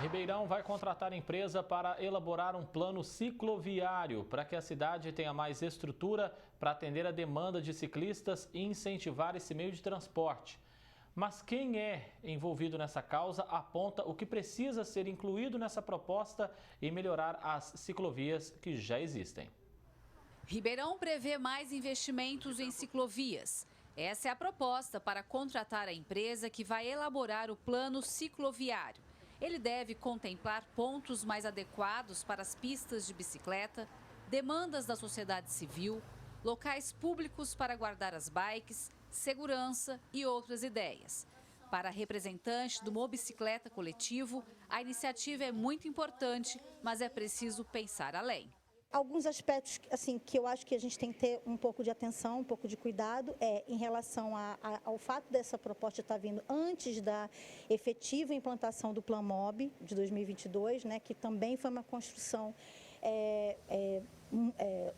Ribeirão vai contratar empresa para elaborar um plano cicloviário para que a cidade tenha mais estrutura para atender a demanda de ciclistas e incentivar esse meio de transporte. Mas quem é envolvido nessa causa aponta o que precisa ser incluído nessa proposta e melhorar as ciclovias que já existem. Ribeirão prevê mais investimentos em ciclovias. Essa é a proposta para contratar a empresa que vai elaborar o plano cicloviário. Ele deve contemplar pontos mais adequados para as pistas de bicicleta, demandas da sociedade civil, locais públicos para guardar as bikes, segurança e outras ideias. Para a representante do Mobicicleta Coletivo, a iniciativa é muito importante, mas é preciso pensar além. Alguns aspectos assim, que eu acho que a gente tem que ter um pouco de atenção, um pouco de cuidado, em relação ao fato dessa proposta estar vindo antes da efetiva implantação do Plan Mob de 2022, né, que também foi uma construção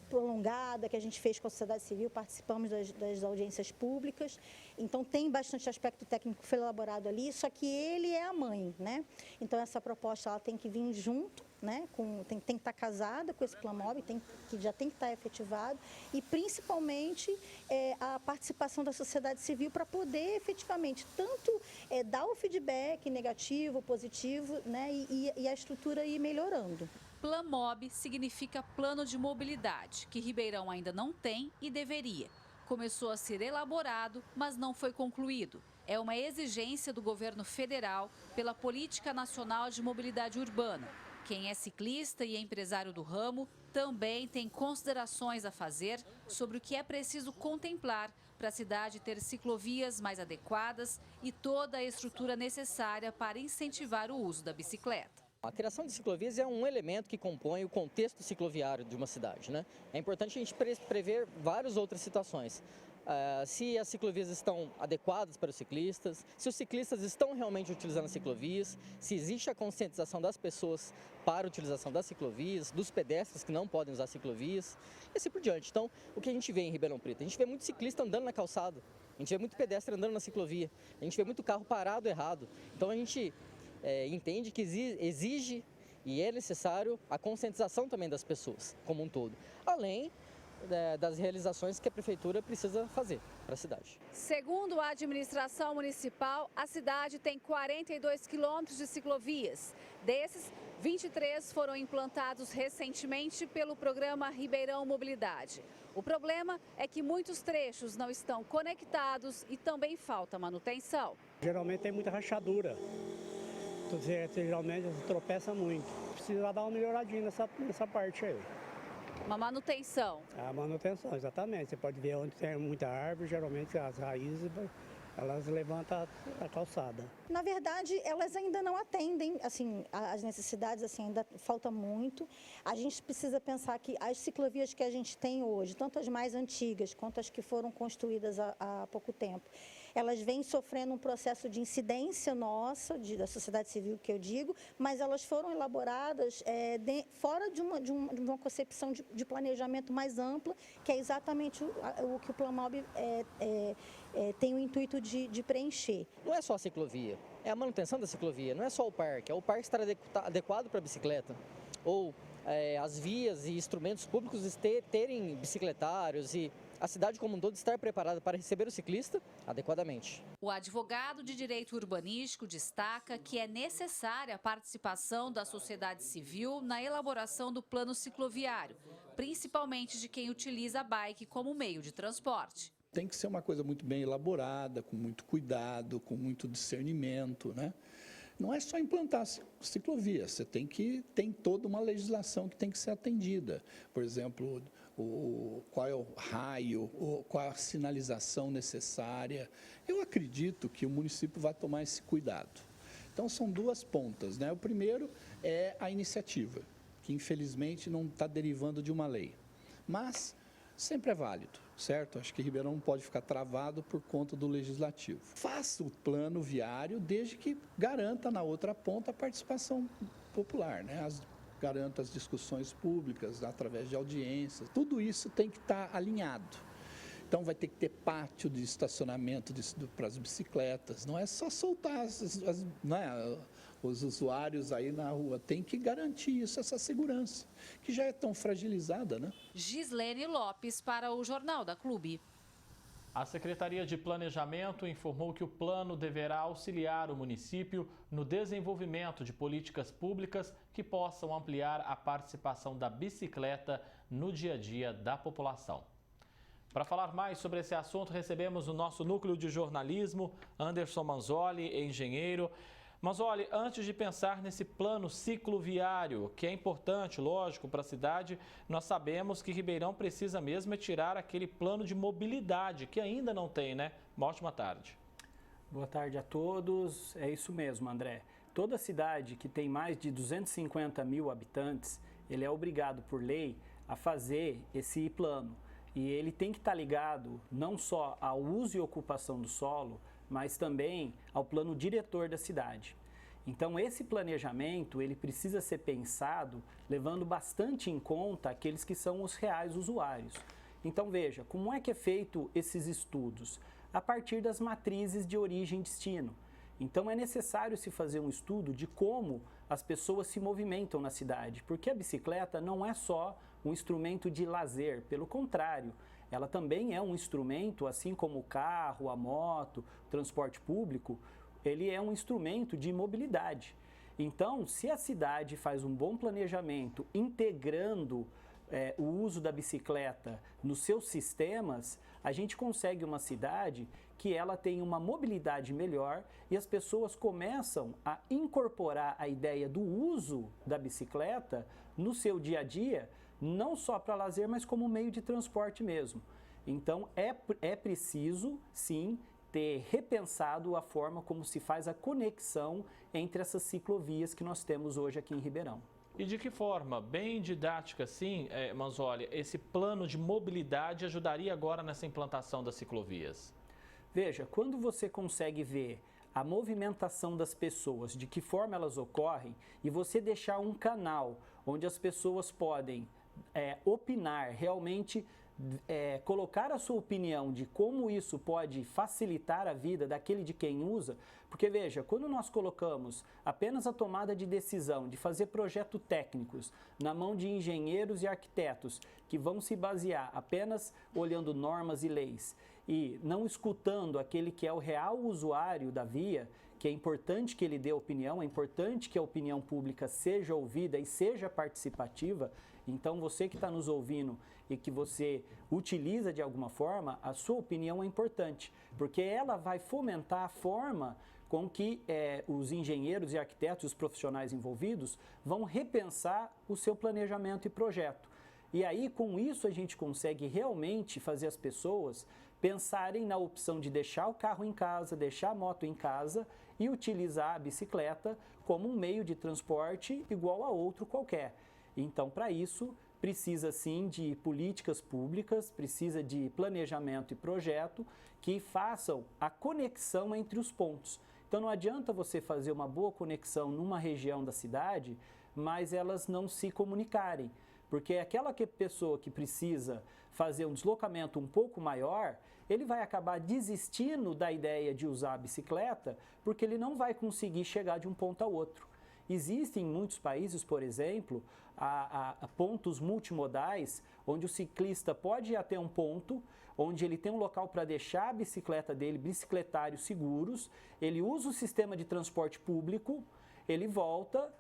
prolongada que a gente fez com a sociedade civil, participamos das audiências públicas, então tem bastante aspecto técnico que foi elaborado ali, só que ele é a mãe, né? Então essa proposta ela tem que vir junto, né? Tem que estar casada com esse Plan Mob, que já tem que estar efetivado, e principalmente a participação da sociedade civil para poder efetivamente tanto dar o feedback negativo, positivo, né? E a estrutura ir melhorando. Plan Mob significa plano de mobilidade, que Ribeirão ainda não tem e deveria. Começou a ser elaborado, mas não foi concluído. É uma exigência do governo federal pela Política Nacional de Mobilidade Urbana. Quem é ciclista e empresário do ramo também tem considerações a fazer sobre o que é preciso contemplar para a cidade ter ciclovias mais adequadas e toda a estrutura necessária para incentivar o uso da bicicleta. A criação de ciclovias é um elemento que compõe o contexto cicloviário de uma cidade, né? É importante a gente prever várias outras situações. Se as ciclovias estão adequadas para os ciclistas, se os ciclistas estão realmente utilizando as ciclovias, se existe a conscientização das pessoas para a utilização das ciclovias, dos pedestres que não podem usar ciclovias e assim por diante. Então, o que a gente vê em Ribeirão Preto? A gente vê muito ciclista andando na calçada, a gente vê muito pedestre andando na ciclovia, a gente vê muito carro parado errado. Então, a gente entende que exige e é necessário a conscientização também das pessoas como um todo, além das realizações que a prefeitura precisa fazer para a cidade. Segundo a administração municipal, a cidade tem 42 quilômetros de ciclovias. Desses, 23 foram implantados recentemente pelo programa Ribeirão Mobilidade. O problema é que muitos trechos não estão conectados e também falta manutenção. Geralmente tem muita rachadura. Geralmente tropeça muito. Precisa dar uma melhoradinha nessa parte aí. Uma manutenção. A manutenção, exatamente. Você pode ver onde tem muita árvore, geralmente as raízes, elas levantam a calçada. Na verdade, elas ainda não atendem, assim, as necessidades, assim, ainda falta muito. A gente precisa pensar que as ciclovias que a gente tem hoje, tanto as mais antigas quanto as que foram construídas há pouco tempo, elas vêm sofrendo um processo de incidência nossa, da sociedade civil que eu digo, mas elas foram elaboradas fora de uma concepção de planejamento mais ampla, que é exatamente o que o Plan Mob tem o intuito de preencher. Não é só a ciclovia, é a manutenção da ciclovia, não é só o parque, é o parque estar adequado para a bicicleta, ou as vias e instrumentos públicos terem bicicletários e a cidade como um todo estar preparada para receber o ciclista adequadamente. O advogado de direito urbanístico destaca que é necessária a participação da sociedade civil na elaboração do plano cicloviário, principalmente de quem utiliza a bike como meio de transporte. Tem que ser uma coisa muito bem elaborada, com muito cuidado, com muito discernimento, né? Não é só implantar ciclovias, você tem toda uma legislação que tem que ser atendida. Por exemplo, qual é o raio, qual a sinalização necessária. Eu acredito que o município vai tomar esse cuidado. Então, são duas pontas, né? O primeiro é a iniciativa, que infelizmente não está derivando de uma lei. Mas sempre é válido, certo? Acho que Ribeirão não pode ficar travado por conta do legislativo. Faça o plano viário desde que garanta na outra ponta a participação popular, né? Garanta as discussões públicas através de audiências. Tudo isso tem que estar alinhado. Então vai ter que ter pátio de estacionamento para as bicicletas. Não é só soltar os usuários aí na rua. Tem que garantir isso, essa segurança, que já é tão fragilizada, né? Gislene Lopes para o Jornal da Clube. A Secretaria de Planejamento informou que o plano deverá auxiliar o município no desenvolvimento de políticas públicas que possam ampliar a participação da bicicleta no dia a dia da população. Para falar mais sobre esse assunto, recebemos o nosso núcleo de jornalismo, Anderson Manzoli, engenheiro. Manzoli, antes de pensar nesse plano cicloviário, que é importante, lógico, para a cidade, nós sabemos que Ribeirão precisa mesmo tirar aquele plano de mobilidade, que ainda não tem, né? Uma ótima tarde. Boa tarde a todos. É isso mesmo, André. Toda cidade que tem mais de 250 mil habitantes, ele é obrigado por lei a fazer esse plano. E ele tem que estar ligado não só ao uso e ocupação do solo, mas também ao plano diretor da cidade. Então, esse planejamento, ele precisa ser pensado levando bastante em conta aqueles que são os reais usuários. Então, veja, como é que é feito esses estudos? A partir das matrizes de origem e destino. Então, é necessário se fazer um estudo de como as pessoas se movimentam na cidade, porque a bicicleta não é só um instrumento de lazer, pelo contrário, ela também é um instrumento, assim como o carro, a moto, o transporte público, ele é um instrumento de mobilidade. Então, se a cidade faz um bom planejamento, integrando o uso da bicicleta nos seus sistemas, a gente consegue uma cidade que ela tem uma mobilidade melhor e as pessoas começam a incorporar a ideia do uso da bicicleta no seu dia a dia, não só para lazer, mas como meio de transporte mesmo. Então, é preciso, sim, ter repensado a forma como se faz a conexão entre essas ciclovias que nós temos hoje aqui em Ribeirão. E de que forma, bem didática, sim, Manzoli, esse plano de mobilidade ajudaria agora nessa implantação das ciclovias? Veja, quando você consegue ver a movimentação das pessoas, de que forma elas ocorrem, e você deixar um canal onde as pessoas podem opinar, realmente colocar a sua opinião de como isso pode facilitar a vida daquele de quem usa, porque veja, quando nós colocamos apenas a tomada de decisão de fazer projetos técnicos na mão de engenheiros e arquitetos que vão se basear apenas olhando normas e leis e não escutando aquele que é o real usuário da via, que é importante que ele dê opinião, é importante que a opinião pública seja ouvida e seja participativa. Então, você que está nos ouvindo e que você utiliza de alguma forma, a sua opinião é importante, porque ela vai fomentar a forma com que os engenheiros e arquitetos, os profissionais envolvidos, vão repensar o seu planejamento e projeto. E aí, com isso, a gente consegue realmente fazer as pessoas pensarem na opção de deixar o carro em casa, deixar a moto em casa e utilizar a bicicleta como um meio de transporte igual a outro qualquer. Então, para isso, precisa sim de políticas públicas, precisa de planejamento e projeto que façam a conexão entre os pontos. Então, não adianta você fazer uma boa conexão numa região da cidade, mas elas não se comunicarem. Porque aquela pessoa que precisa fazer um deslocamento um pouco maior, ele vai acabar desistindo da ideia de usar a bicicleta, porque ele não vai conseguir chegar de um ponto ao outro. Existem em muitos países, por exemplo, pontos multimodais, onde o ciclista pode ir até um ponto, onde ele tem um local para deixar a bicicleta dele, bicicletários seguros, ele usa o sistema de transporte público, ele volta,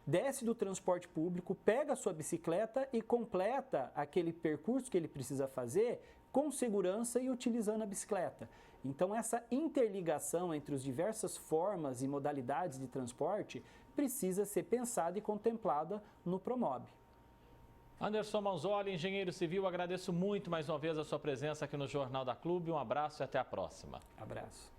desce do transporte público, pega a sua bicicleta e completa aquele percurso que ele precisa fazer com segurança e utilizando a bicicleta. Então, essa interligação entre as diversas formas e modalidades de transporte precisa ser pensada e contemplada no Promob. Anderson Manzoli, engenheiro civil, agradeço muito mais uma vez a sua presença aqui no Jornal da Clube. Um abraço e até a próxima. Abraço.